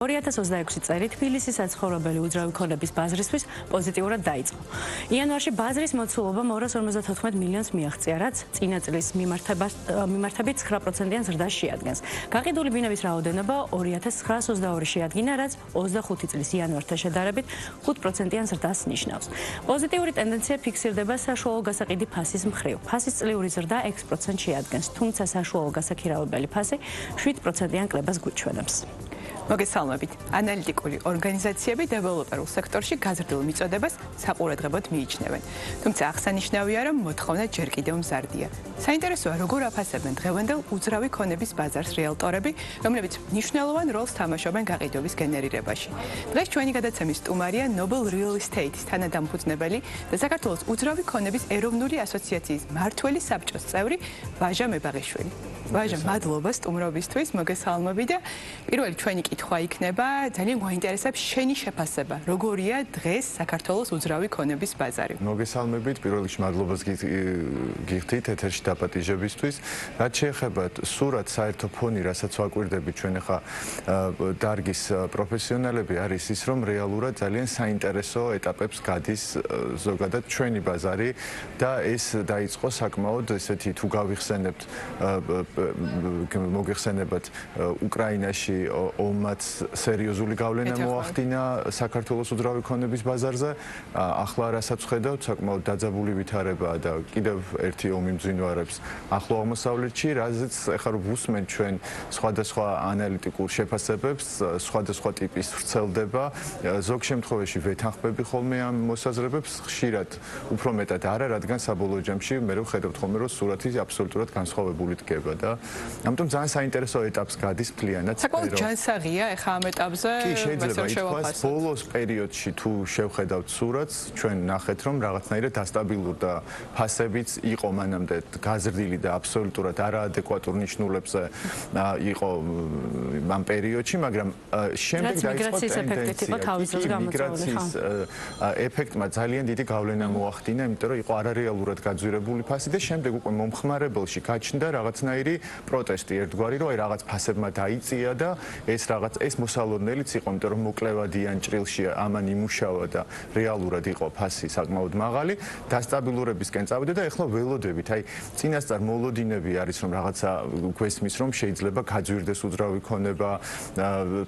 2026 წელი თბილისის საცხოვრებელი უძრავი ქონების ბაზრისთვის პოზიტიურად დაიწყო. იანვარში ბაზრის მოცულობა 254 მილიონს მიაღწია, რაც წინა წლის მიმართებით 9%-იან ზრდას შეადგენს. გაყიდული ბინების რაოდენობა 2922 შეადგინა, რაც 25 წლის იანვართან შედარებით 5%-იან ზრდას ნიშნავს. პოზიტიური ტენდენცია ფიქსირდება საშუალო გასაყიდი ფასის მხრივ. ფასის წლიური ზრდა 6% შეადგენს, თუმცა საშუალო გასაქირავებელი ფასი 7%-იან კლებას გვიჩვენებს. მოგესალმებით. ანალიტიკური ორგანიზაციები დეველოპერულ სექტორში გაზრდილ მიწოდებას საყურადღებოდ მიიჩნევენ. თუმცა აღსანიშნავია, რომ მოთხოვნა ჯერ კიდევ მზარდია. საინტერესოა, როგორ აფასებენ დღევანდელ უძრავი ქონების ბაზარს რეალტორები, რომლებიც მნიშვნელოვან როლს თამაშობენ გაყიდვების გენერირებაში. დღეს ჩვენი გადაცემის სტუმარია Noble Real Estate-ის თანადამფუძნებელი და საქართველოს უძრავი ქონების ეროვნული ასოციაციის მმართველი საბჭოს წევრი ვაჟა მებაღიშვილი. ვაჟა, მადლობა სტუმრობისთვის, მოგესალმები და პირველი ჩვენი კითხვა იქნება, ძალიან გვაინტერესებს შენი შეფასება, როგორია დღეს საქართველოს უძრავი ქონების ბაზარი. მოგესალმებით, პირველ რიგში მადლობას გიხდით ეთერში დაპატიჟებისთვის. რაც შეეხება სურათს, საერთო ფონი, რასაც ვაკვირდებით ჩვენ ახლა დარგის პროფესიონალები არის ის, რომ რეალურად ძალიან საინტერესო ეტაპებს გადის ზოგადად ჩვენი ბაზარი და ეს დაიწყო საკმაოდ ესეთი თუ გავიხსენებთ მოგეხსენებათ უკრაინაში ომაც სერიოზული გავლენა მოახდინა საქართველოს უძრავი ქონების ბაზარზე. ახლა რასაც ხედავთ, საკმაოდ დაძაბული ვითარებაა და კიდევ ერთი ომი მძინვარებს ახლო აღმოსავლეთში, რაზეც ახლა ვუსმენთ ჩვენ სხვადასხვა ანალიტიკურ შეფასებებს, სხვადასხვა ტიპის ვრცელდება. ზოგ შემთხვევაში ვეთანხმები ხოლმე ამ მოსაზრებებს, ხშირად უფრო მეტად არა, რადგან საბოლოო ჯამში მე ვხედავთ ხოლმე, რომ სურათი აბსოლუტურად განსხვავებული დგება და ამიტომ ძალიან საინტერესო ეტაპს გადის მთლიანად. საკმაოდ ჯანსაღია ახლა ამ ეტაპზე. კი, შეიძლება ითქვას, ბოლოს პერიოდში თუ შევხედავთ სურათს, ჩვენ ნახეთ, რომ რაღაცნაირად დასტაბილურდა ფასებიც იყო მანამდე გაზრდილი და აბსოლუტურად არაადეკვატურ ნიშნულებზე იყო ამ პერიოდში, მაგრამ შემდეგ დაიწყო ტენდენცია. მიგრაციის ეფექტმა ძალიან დიდი გავლენა მოახდინა, იმიტომ რომ იყო არარეალურად გაძვირებული ფასი და შემდეგ უკვე მომხმარებელში გაჩნდა რაღაცნაირი პროტესტი ერთგვარი, რომ აი რაღაც ფასებმა დაიწია და ეს მოსალოდნელიც იყო, იმიტომ რომ მოკლევადიან ჭრილში ამან იმუშავა და რეალურად იყო ფასი საკმაოდ მაღალი, დასტაბილურებისკენ წავიდა და ეხლა ველოდებით, აი წინასწარ მოლოდინები არის, რომ რაღაცა გვესმის, რომ შეიძლება გაძვირდეს უძრავი ქონება,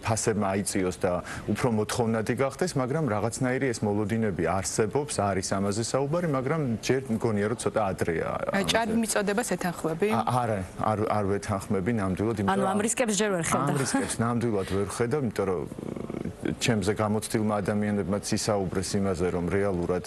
ფასებმა აიწიოს და უფრო მოთხოვნადი გახდეს, მაგრამ რაღაცნაირი ეს მოლოდინები არსებობს, არის ამაზე საუბარი, მაგრამ ჯერ მგონია, რომ ცოტა ადრეა. ჭარბ მიწოდებას ეთანხმები? არა, არ ვეთანხმები ნამდვილად, იმიტომ რომ ამ რისკებს ჯერ ვერ ხედავ. ამ რისკებს ნამდვილად ვერ ხედავ, იმიტომ რომ ჩემზე გამოცდილმა ადამიანებმაც ისაუბრეს იმაზე, რომ რეალურად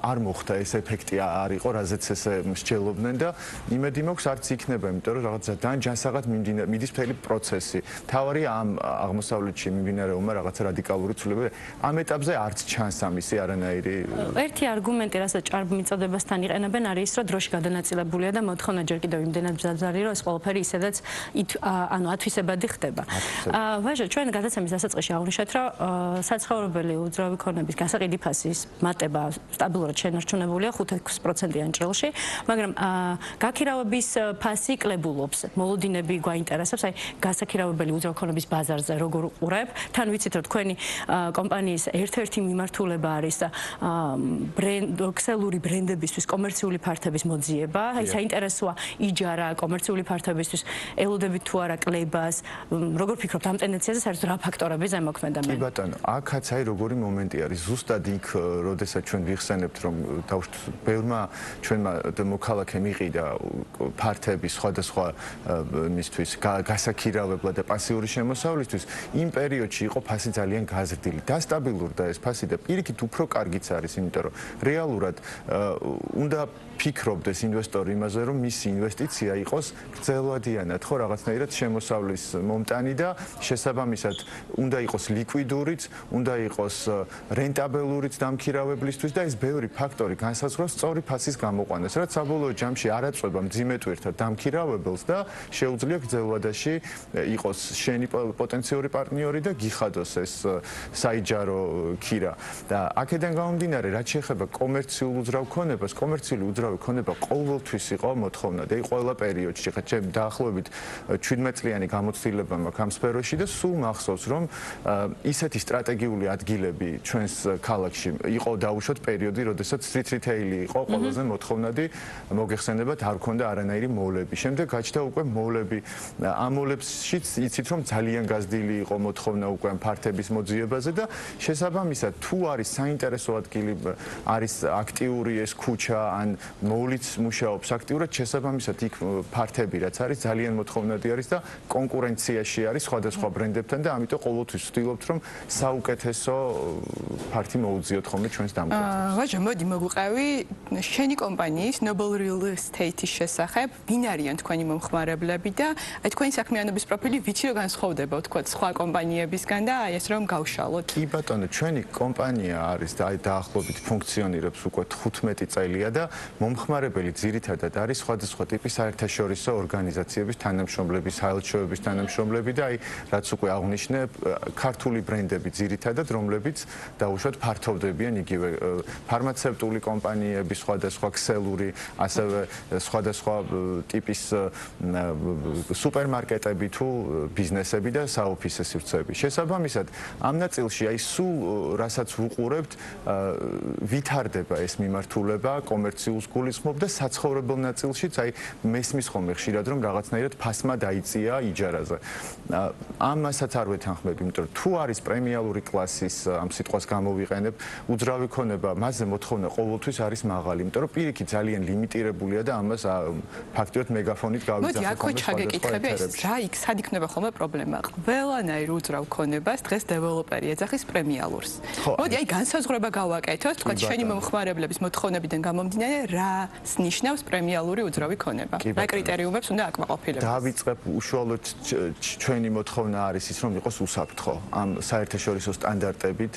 არ მოხდა ეს ეფექტი, არ იყო, რაზეც ესე მსჯელობდნენ და იმედი მაქვს არც იქნება, იმიტომ რომ რაღაცა ძალიან ჯანსაღად მიდის მთელი პროცესი. თავარია ამ აღმოსავლეთში მიმდინარეობა რაღაცა რადიკალური ცვლილებები. ამ ეტაპზე არც ჩანს ამისი არანაირი. ერთი არგუმენტი, რასაც ჭარბ მიწოდებასთან იყენებენ, არის ის, რომ დროში გადანაწილებულია და მოთხოვნა ჯერ კიდევ იმდენად მზარდი, რომ ეს ყველაფერი ისედაც ათვისებადი ხდება. ვაჟა, ჩვენ გადაცემის დასაწყისში აღვნიშნეთ, რომ საცხოვრებელი უძრავი ქონების გასაყიდი ფასის მატება სტაბილურად შენარჩუნებულია 5-6%-იან ჭრილში, მაგრამ გაქირავების ფასი კლებულობს. მოლოდინები გვაინტერესებს, აი გასაქირავებელი უძრავი ქონების ბაზარზე როგორ უყურებ. თან ვიცით, რომ თქვენი კომპანიის ერთ-ერთი მიმართულება არის ქსელური ბრენდებისთვის კომერციული ფართების მოძიება. აი საინტერესოა იჯარა კომერციული ფართებისთვის ელოდებით თუ არა კლებას. როგორ ფიქრობთ ამ ტენდენციაზე, საერთოდ რა ფაქტორები ზემოქმედა მე? კი ბატონო, აქაც აი როგორი მომენტი არის. ზუსტად იქ, როდესაც ჩვენ ვიხსენებთ, რომ ბევრმა ჩვენმა მოქალაქემ იყიდა ფართები სხვადასხვა მისთვის გასაქირავებლად და პასიური შემოსავლისთვის, იმ პერიოდში იყო ფასი ძალიან გაზრდილი. დასტაბილურდა ეს ფასი და პირიქით უფრო კარგიც არის, იმიტომ რომ რეალურად უნდა ფიქრობდეს ინვესტორი იმაზე, რომ მისი ინვესტიცია იყოს გრძელვადიანად, ხო, რაღაცნაირად შემოსავლის მომტანი და შესაბამისად ამჟამად უნდა იყოს ლიკვიდურიც, უნდა იყოს რენტაბელურიც დამქირავებლისთვის და ეს ბევრი ფაქტორი განსაზღვრავს სწორი ფასის გამოყვანას, რაც საბოლოო ჯამში არ აწვება მძიმე თვირთად დამქირავებელს და შეუძლია გრძელვადაში იყოს შენი პოტენციური პარტნიორი და გიხადოს ეს საიჯარო ქირა. და აქედან გამომდინარე, რაც შეეხება კომერციულ უძრავ ქონებას, კომერციული უძრავი ქონება ყოველთვის იყო მოთხოვნა და ყველა პერიოდში, ხა ჩემ დაახლოებით 17 წლიანი გამოცდილება მაქვს ამ სფეროში და სულ მახსოვს, რომ ისეთი სტრატეგიული ადგილები ჩვენს ქალაქში იყო დაუშვათ პერიოდი, როდესაც street retail-ი იყო ყველაზე მოთხოვნადი, მოგეხსენებათ, არ ქონდა არანაირი მოლები. შემდეგ გაჩნდა უკვე მოლები. ამ მოლებშიც იცით, რომ ძალიან გაზრდილი იყო მოთხოვნა უკვე ამ ფართების მოძიებაზე და შესაბამისად, თუ არის საინტერესო ადგილი, არის აქტიური ეს ქუჩა ან მოლიც მუშაობს აქტიურად, შესაბამისად იქ ფართები რაც არის ძალიან მოთხოვნადი არის და კონკურენციაში არის სხვადასხვა ბრენდებთან და ამიტომ ყოველთვის ვცდილობთ რომ საუკეთესო ფართი მოუძიოთ ხოლმე ჩვენს დამკვირვებლებს. ვაჟა, მოდი მოგვიყევი შენი კომპანიის Noble Real Estate-ის შესახებ, ვინ არიან თქვენი მომხმარებლები და აი თქვენი საქმიანობის პროფილი ვიცი რომ განსხვავდება თქო სხვა კომპანიებისგან და აი ეს რომ გავშალოთ. კი ბატონო, ჩვენი კომპანია არის და აი დაახლოებით ფუნქციონირებს უკვე 15 წელია და მომხმარებელი ძირითადად არის სხვადასხვა ტიპის საერთაშორისო ორგანიზაციების თანამშრომლები, საელჩოების თანამშრომლები და აი რაც უკვე აღნიშნე, ქართული ბრენდები ძირითადად, რომლებიც დაუშვათ ფართოვდებიან იგივე ფარმაცევტული კომპანიები, სხვადასხვა ქსელური, ასევე სხვადასხვა ტიპის სუპერმარკეტები თუ ბიზნესები და საოფისე სივრცეები. შესაბამისად, ამ ნაწილში აი სულ რასაც ვუყურებთ, ვითარდება ეს მიმართულება, კომერციულს გულისხმობ და საცხოვრებელ ნაწილშიც აი მესმის ხოლმე ხშირად რომ რაღაცნაირად ფასმა დაიწია იჯარაზე. ამასაც არ ვეთანხმებ, იმიტომ რომ თუ არის პრემიალური კლასის ამ სიტყვას გამოვიყენებ, უძრავი ქონება, მასზე მოთხოვნა ყოველთვის არის მაღალი, იმიტომ რომ პირიქით ძალიან ლიმიტირებულია და ამას ფაქტობრივად მეგაფონით გავიძახებ. მოდი აქ ჩაგეკითხები, რა იქ სად იქნება ხოლმე პრობლემა? ყველანაირ უძრავ ქონებას დღეს დეველოპერი ეძახის პრემიალურს. მოდი აი განსაზღვრება გავაკეთოთ, თქვა შენი მომხმარებლების მოთხოვნებიდან გამომდინარე, რას ნიშნავს პრემიალური უძრავი ქონება? რა კრიტერიუმებს უნდა აკმაყოფილოს? დავიწყებ უშუალოდ ჩვენი მოთხოვნა არის ის, რომ იყოს უსაფრთხო ამ საერთაშორისო სტანდარტებით,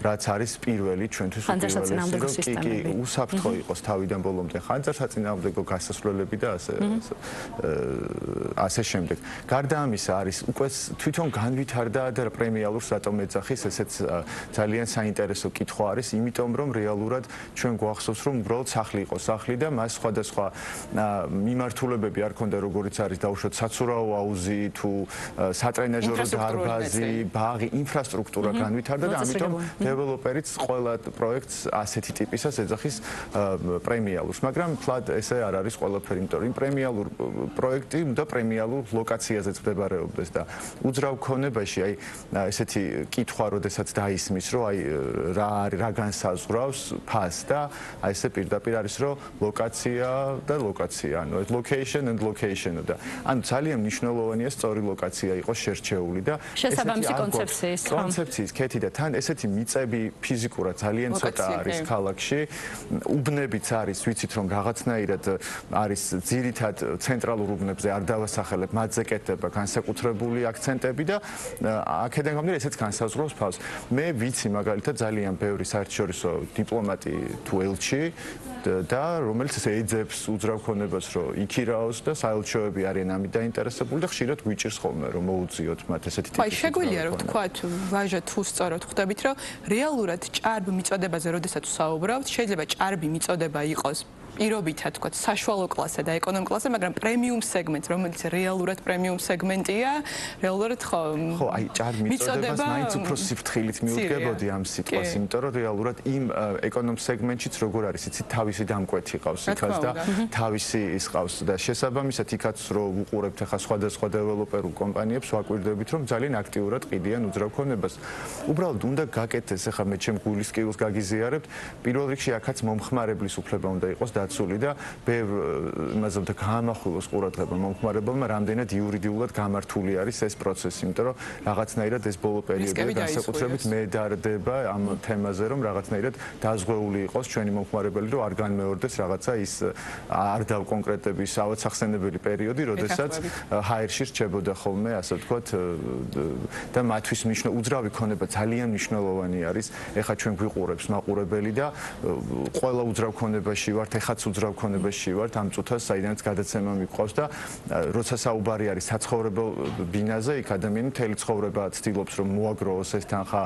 რაც არის პირველი ჩვენთვის უპირველესი, კი, უსაფრთხო იყოს თავიდან ბოლომდე ხანძარსაწინააღმდეგო გასასვლელები და ასე შემდეგ. გარდა ამისა არის უკვე თვითონ განვითარდა და პრემიალურს რატომ ეძახის, ესეც ძალიან საინტერესო კითხვა არის, იმიტომ რომ რეალურად ჩვენ გვახსოვს, რომ უბრალოდ სახლი იყო სახლი და მას სხვადასხვა მიმართულებები არ ქონდა, როგორიც არის დაუშვათ საცურაო აუზი თუ სატრენაჟერო დარბაზი, ბაღი, ინფრასტრუქტურა განვითარდა და ამიტომ დეველოპერიც ყველა პროექტს ასეთი ტიპისას ეძახის პრემიალურს, მაგრამ თლად ესე არ არის ყველაფერი, იმიტომ რომ პრემიალურ პროექტი უნდა პრემიალურ ლოკაციაზეც მდებარეობდეს და უძრავ ქონებაში აი ესეთი კითხვა, როდესაც დაისმის, რომ აი რა განსაზღვრავს ფასს და აი ესე პირდაპირ არის, რომ ლოკაცია და ლოკაცია, ანუ location and location და ანუ ძალიან მნიშვნელოვანია სწორი ლოკაცია იყოს შერჩეული და შესაბამისი კონცეფციის კეთი და თან ესეთი მიწები ფიზიკურად ძალიან ცოტა არის ქალაქში, უბნებიც არის, ვიცით რომ რაღაცნაირად არის ძირითად ცენტრალურ უბნებზე არ დავასახელებ, მათზე კეთდება განსაკუთრებული აქცენტები და აქედან გამომდინარე ესეც განსაზღვრავს ფასს. მე ვიცი მაგალითად ძალიან ბევრი საერთაშორისო დიპლომატი თუ ელჩი და რომელიც ეძებს უძრავ ქონებას, რომ იქირაოს და საელჩოები არიან ამით დაინტერესებული და ხშირად გვიჭირს ხოლმე რომ მოუძიოთ მათ ესეთი ტიპის. აი შეგვიძლია რომ ვთქვათ, ვაჟა თუ სწორად ხვდებით, რომ რეალურად ჭარბ მიწოდებაზე როდესაც ვსაუბრობთ, შეიძლება ჭარბი მიწოდება იყოს პირობითად თქვა საშუალო კლასა და ეკონომ კლასა, მაგრამ პრემიუმ სეგმენტი, რომელიც რეალურად პრემიუმ სეგმენტია, რეალურად ხო, აი ჭარბ მიწოდებას მაინც უფრო სიფრთხილით მიუდგებოდი ამ სიტყვას, იმიტომ რომ რეალურად იმ ეკონომ სეგმენტშიც როგორ არის, იცით, თავისი დამკვეთი ყავს იქაც და თავისი ის ყავს და შესაბამისად იქაც რომ უყურებთ ახლა სხვადასხვა დეველოპერულ კომპანიებს, ვაკვირდებით რომ ძალიან აქტიურად ყიდიან უძრავ ქონებას. უბრალოდ უნდა გაკეთდეს, ახლა მე ჩემ გულის კილოს გაგიზიარებთ, პირველ რიგში აქაც მომხმარებლის უფლება უნდა იყოს დაცული და იმაზე უნდა გაამახვილოს ყურადღება მომხმარებელმა, რამდენად იურიდიულად გამართული არის ეს პროცესი, იმიტომ რომ რაღაცნაირად ეს ბოლო პერიოდში განსაკუთრებით მედარდება ამ თემაზე, რომ რაღაცნაირად დაზღვეული იყოს ჩვენი მომხმარებელი, რომ არ განმეორდეს რაღაცა ის არ დავკონკრეტების ავაცახსენებელი პერიოდი, როდესაც ჰაერში რჩებოდა ხოლმე, ასე ვთქვათ, და მათთვის უძრავი ქონება ძალიან მნიშვნელოვანი არის. ეხლა ჩვენ გვიყურებს მაყურებელი და ყველა უძრავ ქონებაში ვართ, ეხაც უძრავ ქონებაში ვართ, ამ წუთას საიდანაც გადაცემა მიყვავს და როცა საუბარი არის საცხოვრებელ ბინაზე, იქ ადამიანი მთელი ცხოვრება ცდილობს რომ მოაგროვოს ეს თანხა,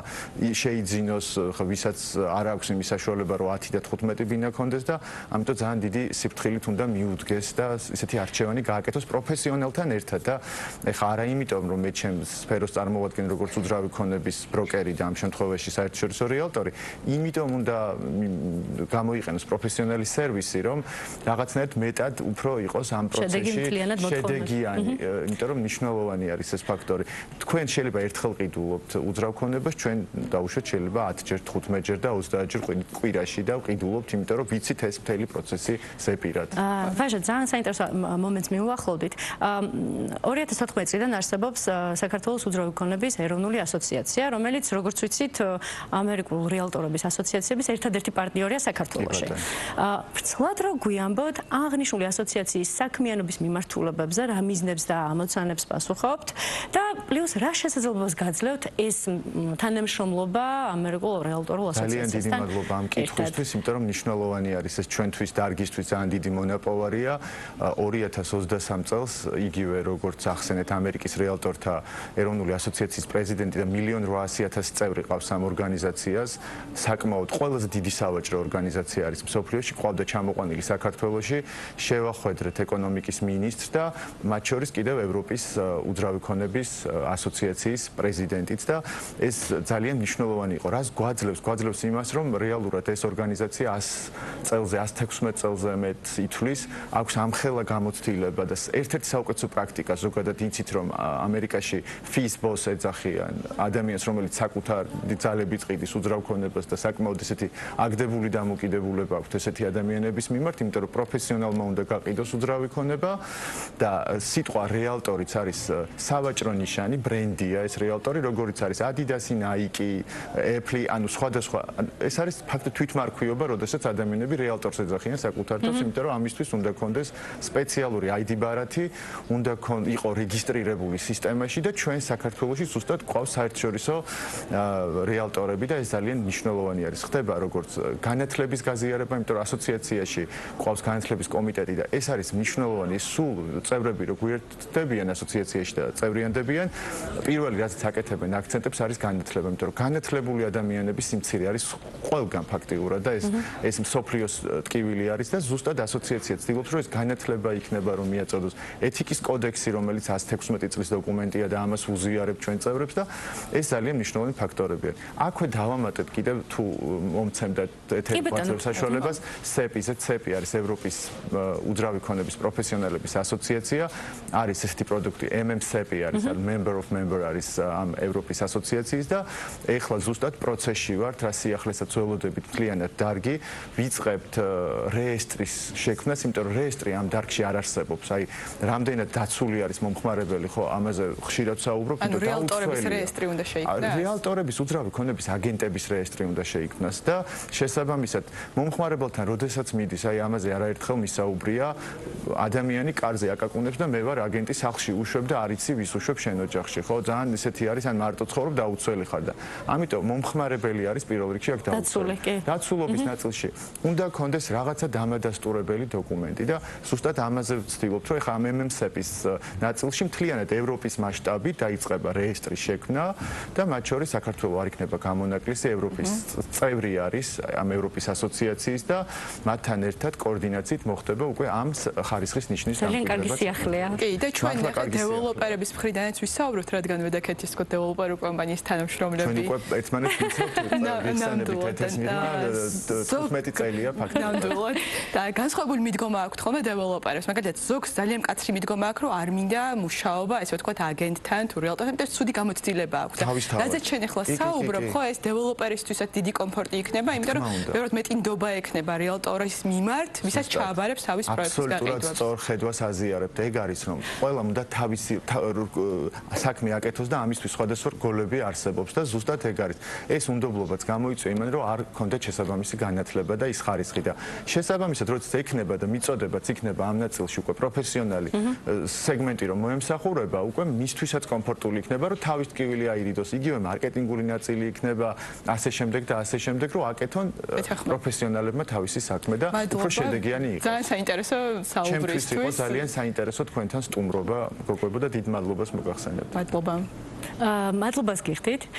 შეიძინოს, ვისაც არ აქვს იმის საშუალება რომ 10 და 15 ბინა კონდეს და ამიტომ ძალიან დიდი სიფრთხილით უნდა მიუდგეს და ესეთი არჩევანი გააკეთოს პროფესიონალთან ერთად და ეხლა არა იმიტომ რომ მე ჩემს სფეროს წარმოვადგენ როგორც უძრავი ქონების ბროკერი და ამ შემთხვევაში საერთაშორისო რეალტორი, იმიტომ უნდა გამოიყენოს პროფესიონალი სერვისი, რომ რაღაცნაირად მეტად უფრო იყოს ამ პროცესში შედეგიანი, იმიტომ რომ მნიშვნელოვანი არის ეს ფაქტორი. თქვენ შეიძლება ერთხელ ყიდულობთ უძრავ ქონებას, ჩვენ დაუშვათ შეიძლება 10 ჯერ, 15 ჯერ და 30 ჯერ კვირაში და ყიდულობთ, იმიტომ რომ ვიცით ეს მთელი პროცესი ზეპირად. ვაჟა, ძალიან საინტერესო მომენტს მიუახლოვდით. 2014 წლიდან არსებობს საქართველოს უძრავი ქონების ეროვნული ასოციაცია, რომელიც როგორც ვიცით, ამერიკულ რეალტორების ასოციაციების ერთადერთი პარტნიორია საქართველოში. ვრცლად რო გვიამბოთ, აღნიშნული ასოციაციის საქმიანობის მიმართულებებზე, რა მიზნებს და ამოცანებს პასუხობთ და პლუს რა შესაძლებლობას გაძლევთ ეს თანამშრომლობა ამერიკულ რეალტორულ ასოციაციასთან. ძალიან დიდი მადლობა ამ კითხვისთვის, იმიტომ რომ მნიშვნელოვანი არის ეს ჩვენთვის დარგისთვის ძალიან დიდი მონაპოვარია. 2023 წელს იგივე როგორც ახსენეთ ამერიკის რეალტორთა ეროვნული ასოციაციის პრეზიდენტი და 1,800,000 წევრი ყავს ამ ორგანიზაციას. საკმაოდ ყველაზე დიდი სავაჭრო ორგანიზაცია არის მსოფლიოში, ყავდა ჩამოყვანილი საქართველოში, შევახვედრეთ ეკონომიკის მინისტრს და მათ შორის კიდევ ევროპის უძრავი ქონების ასოციაციის პრეზიდენტიც და ეს ძალიან მნიშვნელოვანი იყო. რას გვაძლევს იმას, რომ რეალურად ეს ორგანიზაცია 100 წელზე, 116 წელზე მეტ ითვლის, აქვს ამხელა გამოცდილება და ერთ-ერთი საუკეთესო პრაქტიკა ზოგადად იცით, რომ ამერიკაში FISBOS ეძახიან ადამიანს, რომელიც საკუთარ ძალებით ყიდის უძრავ ქონებას და საკმაოდ ესეთი აგდებული დამოკიდებულება აქვს ესეთი ადამიანების მიმართ, იმიტომ რომ პროფესიონალმა უნდა გაყიდოს უძრავი ქონება და სიტყვა რეალტორიც არის სავაჭრო ნიშანი, ბრენდია ეს რეალტორი, როგორიც არის Adidas-ი, Nike-ი, Apple-ი, ანუ სხვადასხვა. ეს არის ფაქტობრივად თვითმარქვიობა, როდესაც ადამიანები რეალტორს ეძახიან საკუთარ თავს, იმიტომ რომ ამისთვის უნდა კონდეს სპეციალური ID ბარათი, უნდა იყო რეგისტრირებული სისტემაში და ჩვენ საქართველოში ზუსტად ყავს საერთაშორისო რეალტორები და ეს ძალიან მნიშვნელოვანი არის. ხდება როგორც განათლების გაზიარება, იმიტომ რომ ასოციაციაში ყავს განათლების კომიტეტი და ეს არის მნიშვნელოვანი, სულ წევრები რო გვერდებიან ასოციაციაში და წევრიანდებიან, პირველი რაც აკეთებენ აქცენტებს არის განათლება, იმიტომ რომ განათლებული ადამიანების სიმცირე არის ყველგან ფაქტიურად და ეს მსოფლიოს ტკივილი არის და ზუსტად ასოციაცია ცდილობს რომ ეს განათლება იქნება რომ მიაწოდოს ეთიკის კოდექსი, რომელიც 116 წლის დოკუმენტია და ამას უზიარებ ჩვენ წევრებს და ეს ძალიან მნიშვნელოვანი ფაქტორებია. აქვე დავამატებ კიდევ თუ მომცემდა ეთერბაცელ საშუალებას CEPI არის ევროპის უძრავი ქონების პროფესიონალების ასოციაცია, არის ესეთი პროდუქტი MMCEPI არის member of member არის ამ ევროპის ასოციაციის და ეხლა ზუსტად პროცესში ვართ, რა სიახლესაც ველოდებით მთლიანად დარგი, ვიწყებთ რეესტრის შექმნას, იმიტომ რომ რეესტრი ამ დარგში არ არსებობს. აი, რამდენად დაცული არის მომხმარებელი, ხო, ამაზე ხშირად საუბრობ, ანუ რეალტორების რეესტრი უნდა შეიქმნას. რეალტორების უძრავი ქონების აგენტების რეესტრი უნდა შეიქმნას და შესაბამისად მომხმარებელთან როდესაც მიდის, აი ამაზე არაერთხელ მისაუბრია, ადამიანი კარზე აკაკუნებს და მე ვარ აგენტი სახლში უშვებ და არ იცი ვის უშვებ შენ ოჯახში, ხო, ძალიან ისეთი არის, ან მარტო ცხოვრობ და უცველი ხარ და ამიტომ მომხმარებელი არის პირველ რიგში აქ დაუცველი. დაცულობის ნაწილში უნდა კონდეს რაღაცა დამადასტურებელი დოკუმენტი და ზუსტად ამაზე ვცდილობთ, რომ ეხლა MMCEPI-ის ნაწილში მთლიანად ევროპის მასშტაბით დაიწყება რეესტრის შექმნა და მათ შორის საქართველოს არ იქნება გამონაკლისი, ევროპის წევრი არის ამ ევროპის ასოციაციის და მათთან ერთად კოორდინაციით მოხდება უკვე ამ ხარისხის ნიშნის დამკვიდრება. ძალიან კარგი სიახლეა. კი, და ჩვენ დეველოპერების მხრიდანაც ვისაუბროთ, რადგან ვედაკეთი თქო დეველოპერულ კომპანიის თანამშრომლები. ჩვენ უკვე ერთმანეთს ვიცნობთ, ვიხსენებით ეთესმირმა 15 წელია ფაქტობრივად. ნამდვილად. და განსხვავებული მიდგომა აქვს ხოლმე დეველოპერებს, მაგალითად ზოგს ძალიან მკაცრი მიდგომა აქვს, რომ არ მინდა მუშაობა, ესე ვთქვათ, აგენტთან თუ რეალტორთან, და ცუდი გამოცდილება აქვს. რაზეც შენ ახლა საუბრობ, ხო, ეს დეველოპერისთვისაც დიდი კომფორტი იქნება, იმიტომ რომ ბევრად მეტი ნდობა ექნება რეალტორის მიმართ, ვისაც ჩააბარებს თავის პროექტის აბსოლუტურად გაყიდვას. სწორ ხედვას აზიარებთ. ეგ არის რომ ყველამ უნდა თავისი საქმე აკეთოს და ამისთვის სხვადასხვა რგოლები არსებობს და ზუსტად ეგ არის. ეს უნდობლობაც გამოიწვია იმან, რომ არ ქონდეთ შესაბამისი განათლება და ის ხარისხი და შესაბამისად, როდესაც ექნება და მიწოდებაც იქნება ამ ნაწილში უკვე პროფესიონალი სეგმენტი რომ მოემსახურება, უკვე მისთვისაც კომფორტული იქნება, რომ თავის ტკივილი აირიდოს, იგივე მარკეტინგული ნაწილი იქნება, ასე შემდეგ და ასე შემდეგ, რომ აკეთონ პროფესიონალებმა თავისი საქმე და უფრო შედეგიანი იყოს. ძალიან საინტერესო საუბრისთვის. ჩემთვის იყო ძალიან საინტერესო თქვენთან სტუმრობა, გოგოებო და დიდ მადლობას მოგახსენებთ. მადლობა. მადლობას გიხდით.